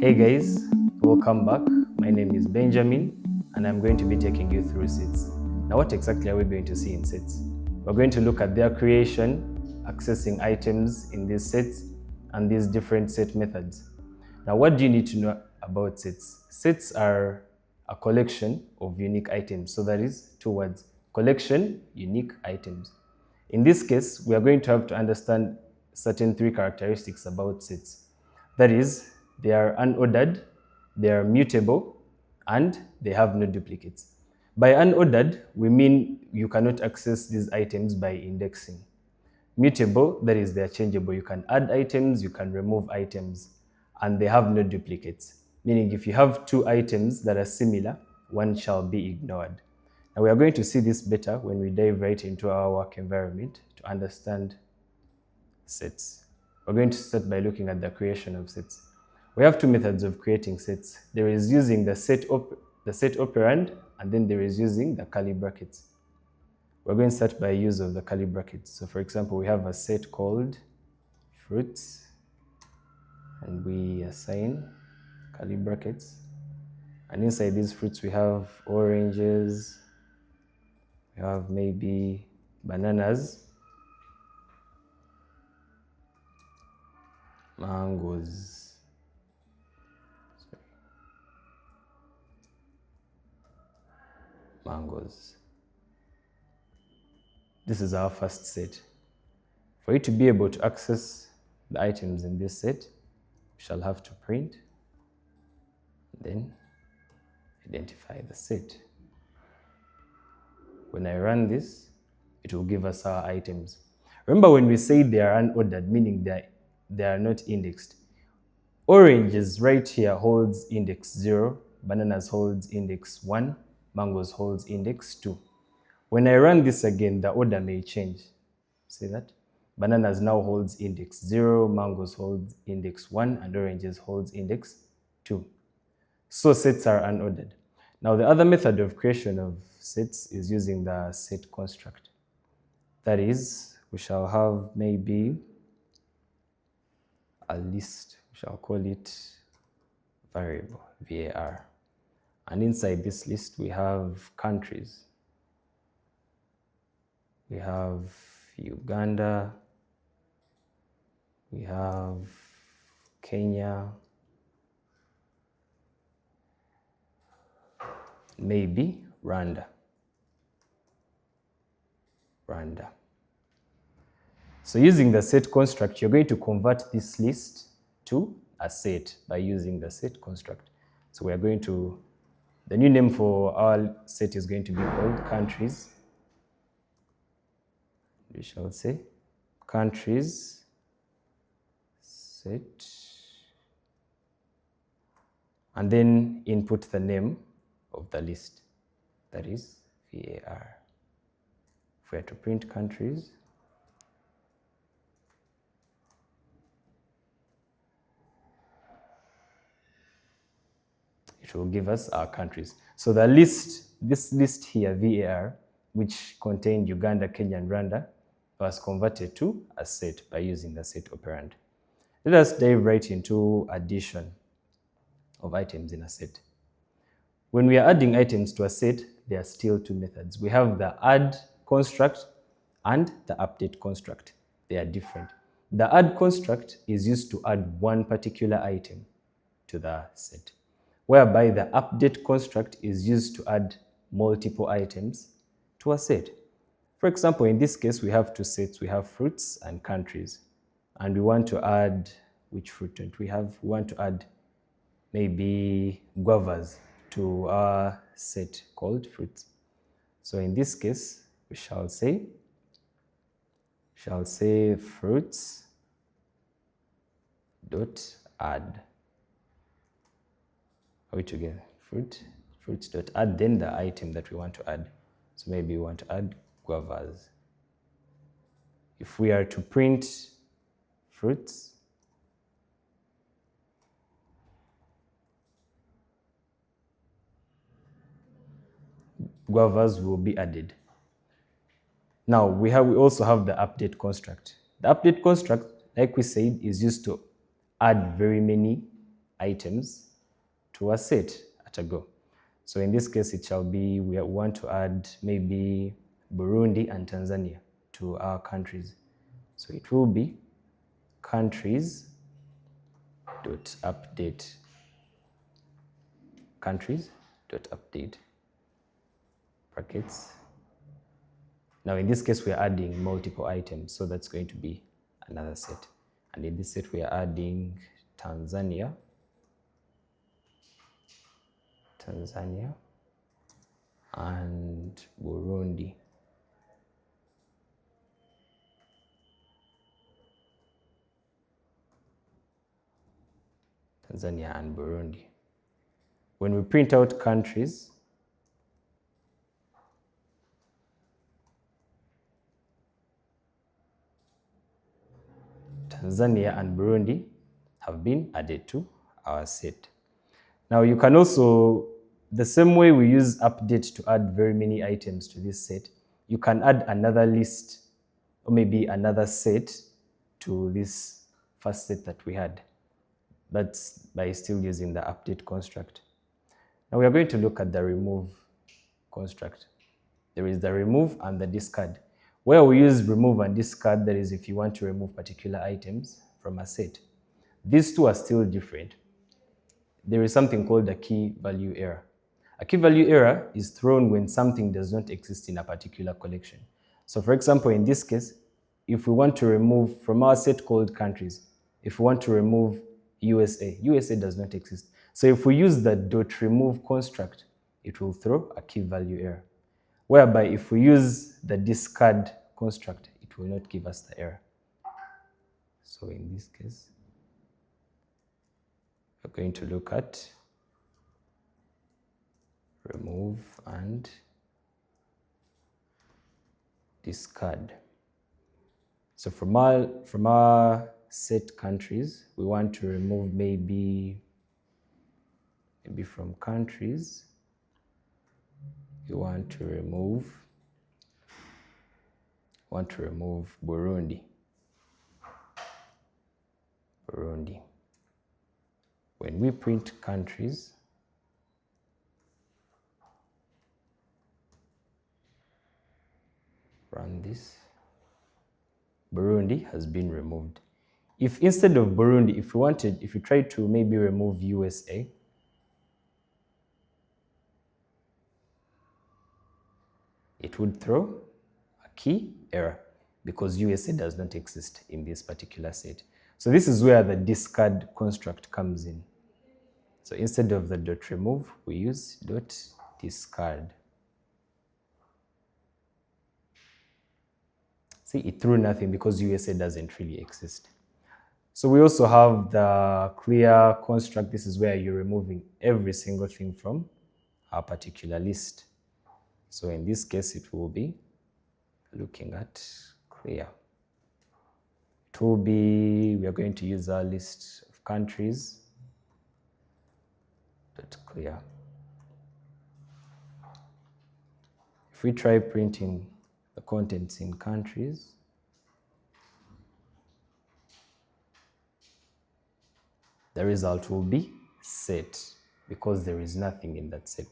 Hey guys, welcome back. My name is Benjamin and I'm going to be taking you through sets. Now what exactly are we going to see in sets? We're going to look at their creation, accessing items in these sets, and these different set methods. Now what do you need to know about sets? Sets are a collection of unique items. So that is two words: collection, unique items. In this case, we are going to have to understand certain three characteristics about sets. That is, they are unordered, they are mutable, and they have no duplicates. By unordered, we mean you cannot access these items by indexing. Mutable, that is, they are changeable. You can add items, you can remove items, and they have no duplicates. Meaning, if you have two items that are similar, one shall be ignored. Now, we are going to see this better when we dive right into our work environment to understand sets. We're going to start by looking at the creation of sets. We have two methods of creating sets. There is using the set operand, and then there is using the curly brackets. We're going to start by use of the curly brackets. So for example, we have a set called fruits, and we assign curly brackets. And inside these fruits, we have oranges, we have maybe bananas, mangoes, mangoes. This is our first set. For you to be able to access the items in this set, we shall have to print, then identify the set. When I run this, it will give us our items. Remember when we say they are unordered, meaning they are not indexed. Oranges right here holds index 0, bananas holds index 1, mangoes holds index 2. When I run this again, the order may change. See that? Bananas now holds index 0, mangoes holds index 1, and oranges holds index 2. So sets are unordered. Now the other method of creation of sets is using the set construct. That is, we shall have maybe a list. We shall call it variable, var. And inside this list, we have countries. We have Uganda, we have Kenya, maybe Rwanda. So using the set construct, you're going to convert this list to a set by using the set construct. So we are going to, the new name for our set is going to be called countries. We shall say countries set, and then input the name of the list, that is var. If we are to print countries, it will give us our countries. So the list, this list here, var, which contained Uganda, Kenya, and Rwanda, was converted to a set by using the set operand. Let us dive right into addition of items in a set. When we are adding items to a set, there are still two methods. We have the add construct and the update construct. They are different. The add construct is used to add one particular item to the set, whereby the update construct is used to add multiple items to a set. For example, in this case, we have two sets. We have fruits and countries. And we want to add, which fruit don't we have? We want to add maybe guavas to our set called fruits. So in this case, we shall say fruits dot add. Are we together? Fruits dot add, then the item that we want to add. So maybe we want to add guavas. If we are to print fruits, guavas will be added. Now we also have the update construct. The update construct, like we said, is used to add very many items to a set at a go. So in this case, it shall be, we want to add maybe Burundi and Tanzania to our countries. So it will be countries.update. Countries.update. Brackets. Now in this case, we are adding multiple items, so that's going to be another set. And in this set, we are adding Tanzania, and Burundi. Tanzania and Burundi. When we print out countries, Tanzania and Burundi have been added to our set. Now you can also, the same way we use update to add very many items to this set, you can add another list or maybe another set to this first set that we had. That's by still using the update construct. Now we are going to look at the remove construct. There is the remove and the discard. Where we use remove and discard, that is if you want to remove particular items from a set. These two are still different. There is something called a key value error. A key value error is thrown when something does not exist in a particular collection. So for example, in this case, if we want to remove from our set called countries, if we want to remove USA, USA does not exist. So if we use the .remove construct, it will throw a key value error. Whereby if we use the discard construct, it will not give us the error. So in this case, we're going to look at remove and discard. So from our set countries, we want to remove maybe from countries, we want to remove Burundi. When we print countries, run this, Burundi has been removed. If instead of Burundi, if you try to maybe remove USA, it would throw a key error because USA does not exist in this particular set. So this is where the discard construct comes in. So instead of the .remove, we use .discard. See, it threw nothing because USA doesn't really exist. So we also have the clear construct. This is where you're removing every single thing from a particular list. So in this case, it will be looking at clear. It will be, we are going to use our list of countries, .clear. If we try printing the contents in countries, the result will be set because there is nothing in that set.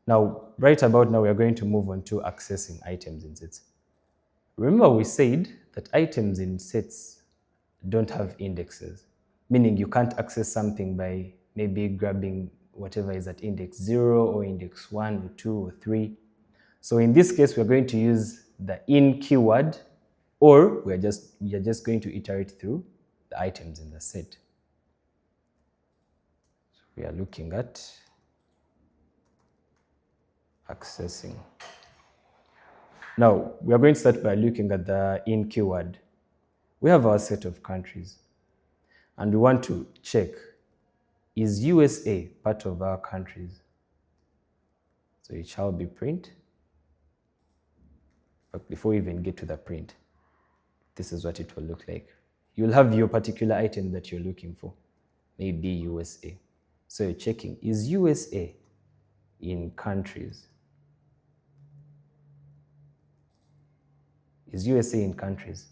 Now, right about now, we are going to move on to accessing items in sets. Remember we said that items in sets don't have indexes, meaning you can't access something by maybe grabbing whatever is at index 0 or index 1 or 2 or 3. So in this case, we're going to use the in keyword, or we are just going to iterate through the items in the set. So we are looking at accessing. Now, we are going to start by looking at the in keyword. We have our set of countries, and we want to check, is USA part of our countries? So it shall be print. But before we even get to the print, this is what it will look like. You'll have your particular item that you're looking for, maybe USA. So you're checking, is USA in countries? Is USA in countries?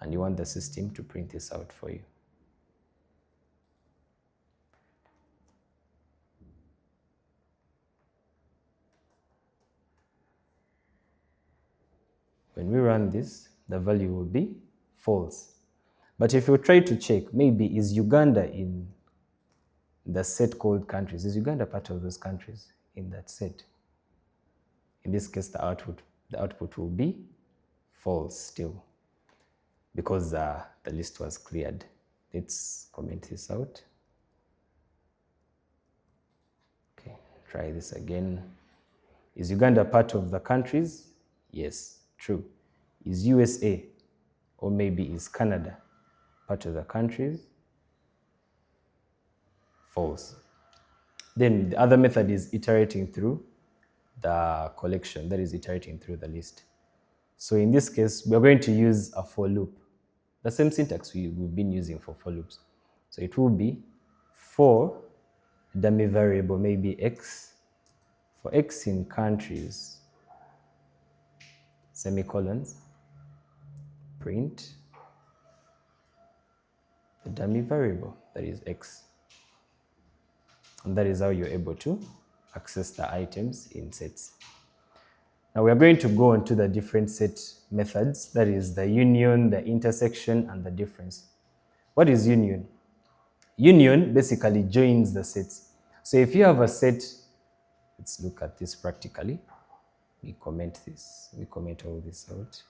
And you want the system to print this out for you. When we run this, the value will be false. But if you try to check, maybe is Uganda in the set called countries? Is Uganda part of those countries in that set? In this case, the output will be false still, because the list was cleared. Let's comment this out. Okay, try this again. Is Uganda part of the countries? Yes, true. Is USA or maybe is Canada part of the countries? False. Then the other method is iterating through the collection, that is iterating through the list. So in this case, we're going to use a for loop, the same syntax we've been using for loops. So it will be for dummy variable, maybe x, for x in countries, semicolons, print the dummy variable, that is x. And that is how you're able to access the items in sets. Now we are going to go on to the different set methods, that is the union, the intersection, and the difference. What is union? Union basically joins the sets. So if you have a set, let's look at this practically. We comment all this out.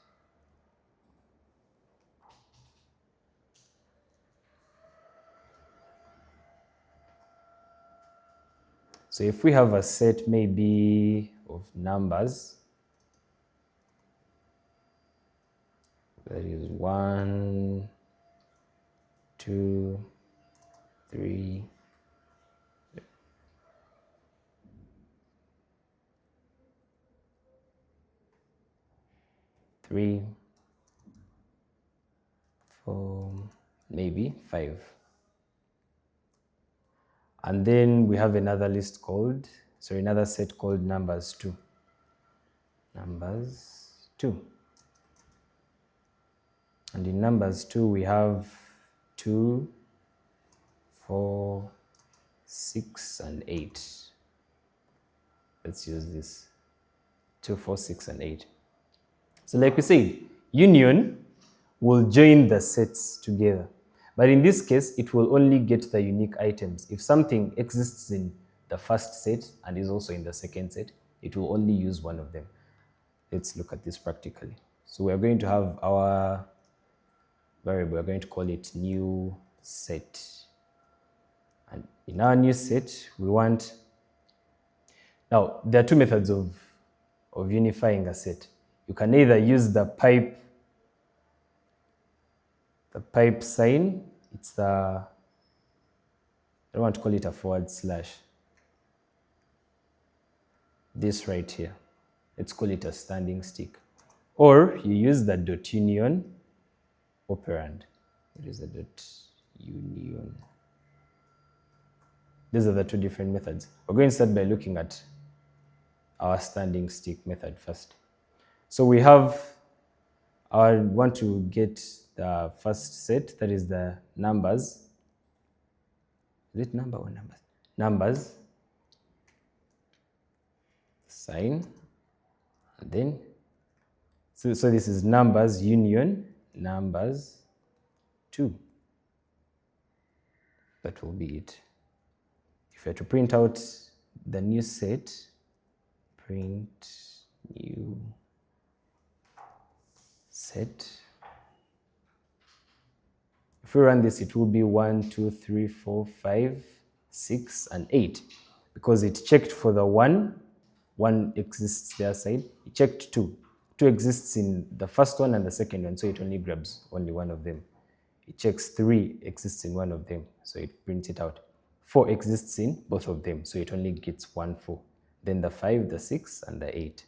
So if we have a set maybe of numbers, that is 1, 2, 3, 3, 4, maybe 5. And then we have another set called numbers 2. Numbers 2. And in numbers 2, we have 2, 4, 6, and 8. Let's use this. 2, 4, 6, and 8. So like we said, union will join the sets together. But in this case, it will only get the unique items. If something exists in the first set and is also in the second set, it will only use one of them. Let's look at this practically. So we are going to have our variable, we're going to call it new set. And in our new set, we want, now there are two methods of unifying a set. You can either use the pipe sign, it's the, I don't want to call it a forward slash. This right here, let's call it a standing stick. Or you use the dot union operand. It is the dot union. These are the two different methods. We're going to start by looking at our standing stick method first. So we have, I want to get the first set, that is the numbers. Is it number or numbers? Numbers, sign, and then, so this is numbers union, numbers 2. That will be it. If you were to print out the new set, print new set. If we run this, it will be 1, 2, 3, 4, 5, 6, and 8. Because it checked for the 1 exists their side. It checked 2. 2 exists in the first one and the second one, so it only grabs only one of them. It checks 3 exists in one of them, so it prints it out. 4 exists in both of them, so it only gets 1 4. Then the 5, the 6, and the 8.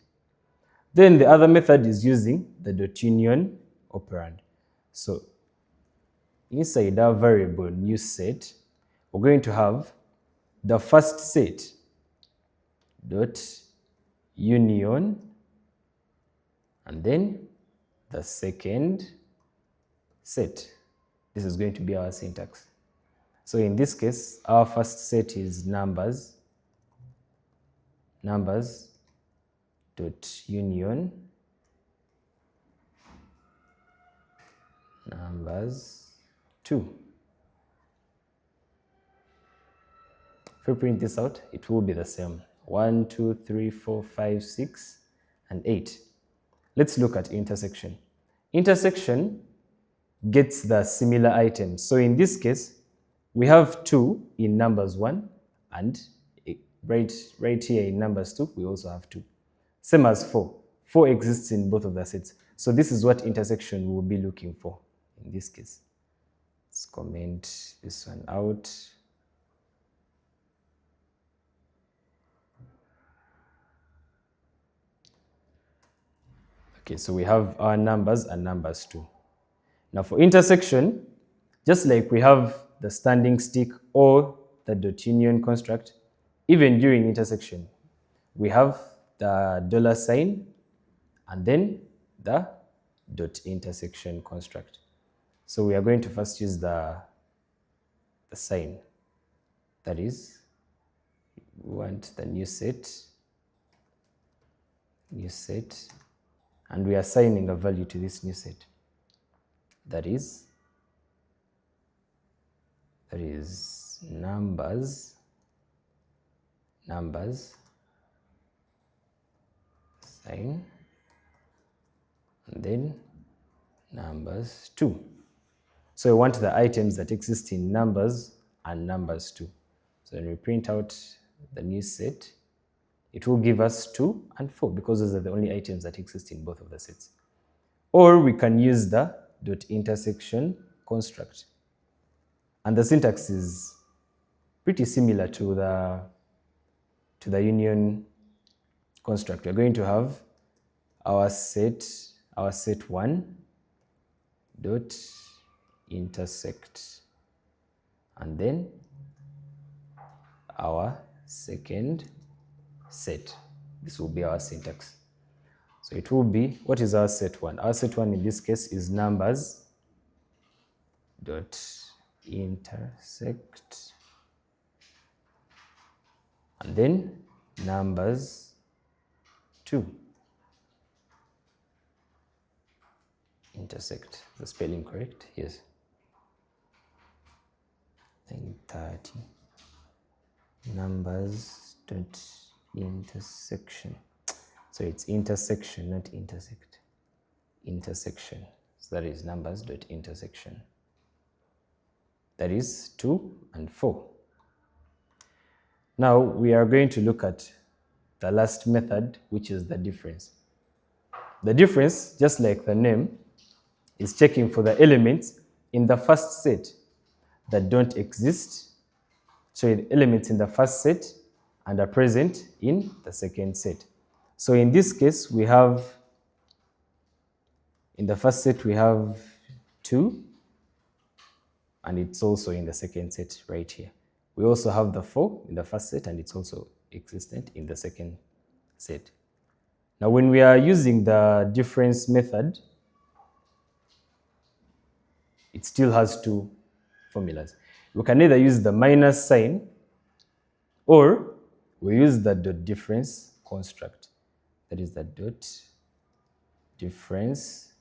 Then the other method is using the dot union operand. So inside our variable new set, we're going to have the first set dot union, and then the second set. This is going to be our syntax. So in this case, our first set is numbers dot union, numbers 2. If we print this out, it will be the same. 1, 2, 3, 4, 5, 6, and 8. Let's look at intersection. Intersection gets the similar items. So in this case, we have 2 in numbers 1, and right here in numbers 2, we also have 2. Same as 4. 4 exists in both of the sets. So this is what intersection we will be looking for in this case. Let's comment this one out. Okay, so we have our numbers and numbers 2. Now for intersection, just like we have the standing stick or the dot union construct, even during intersection, we have the $sign and then the dot intersection construct. So we are going to first use the sign. That is, we want the new set, and we are assigning a value to this new set. That is numbers, sign, and then numbers 2. So we want the items that exist in numbers and numbers 2. So when we print out the new set, it will give us 2 and 4 because those are the only items that exist in both of the sets. Or we can use the dot intersection construct. And the syntax is pretty similar to the union construct. We're going to have our set 1 dot intersect, and then our second set. This will be our syntax. So it will be, what is our set 1? Our set 1 in this case is numbers dot intersect, and then numbers 2 intersect. The spelling correct? Yes. 930 numbers dot intersection. So it's intersection, not intersect. Intersection. So that is numbers dot intersection. That is 2 and 4. Now we are going to look at the last method, which is the difference. The difference, just like the name, is checking for the elements in the first set that don't exist. So the elements in the first set and are present in the second set. So in this case, we have, in the first set, we have 2, and it's also in the second set right here. We also have the 4 in the first set, and it's also existent in the second set. Now, when we are using the difference method, it still has 2 formulas. We can either use the minus sign, or we use the dot difference construct. That is the dot difference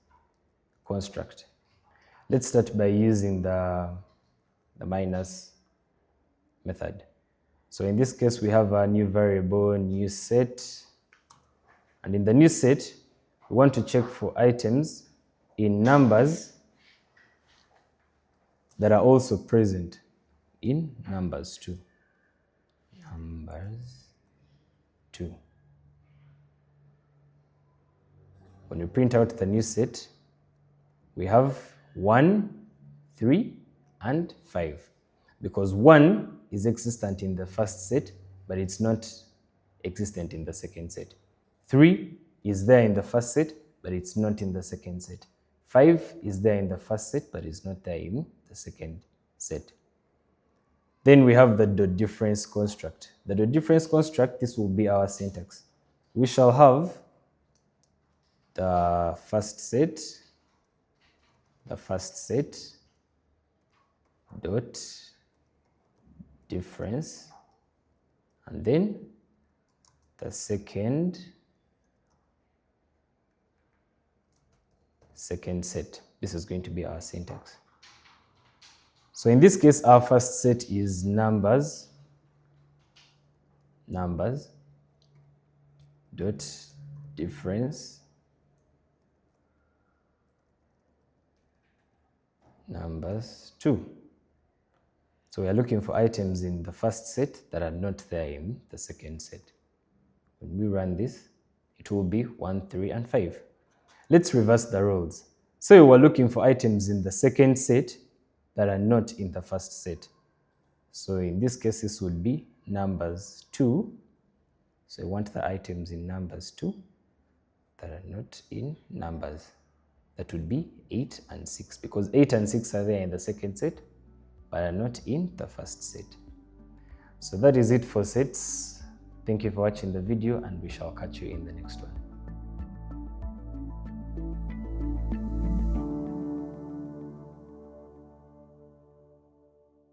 construct. Let's start by using the minus method. So in this case, we have a new variable, new set. And in the new set, we want to check for items in numbers that are also present in numbers 2. Numbers 2. When we print out the new set, we have 1, 3, and 5. Because 1 is existent in the first set, but it's not existent in the second set. 3 is there in the first set, but it's not in the second set. 5 is there in the first set, but it's not there in the second set. Then we have the dot difference construct. The dot difference construct, this will be our syntax. We shall have the first set dot difference, and then the second set. this is going to be our syntax. So in this case, our first set is numbers dot difference numbers 2. So we are looking for items in the first set that are not there in the second set. When we run this, it will be 1, 3, and 5. Let's reverse the roles. So we were looking for items in the second set that are not in the first set. So in this case, this would be numbers 2. So I want the items in numbers 2 that are not in numbers. That would be 8 and 6, because 8 and 6 are there in the second set, but are not in the first set. So that is it for sets. Thank you for watching the video, and we shall catch you in the next one.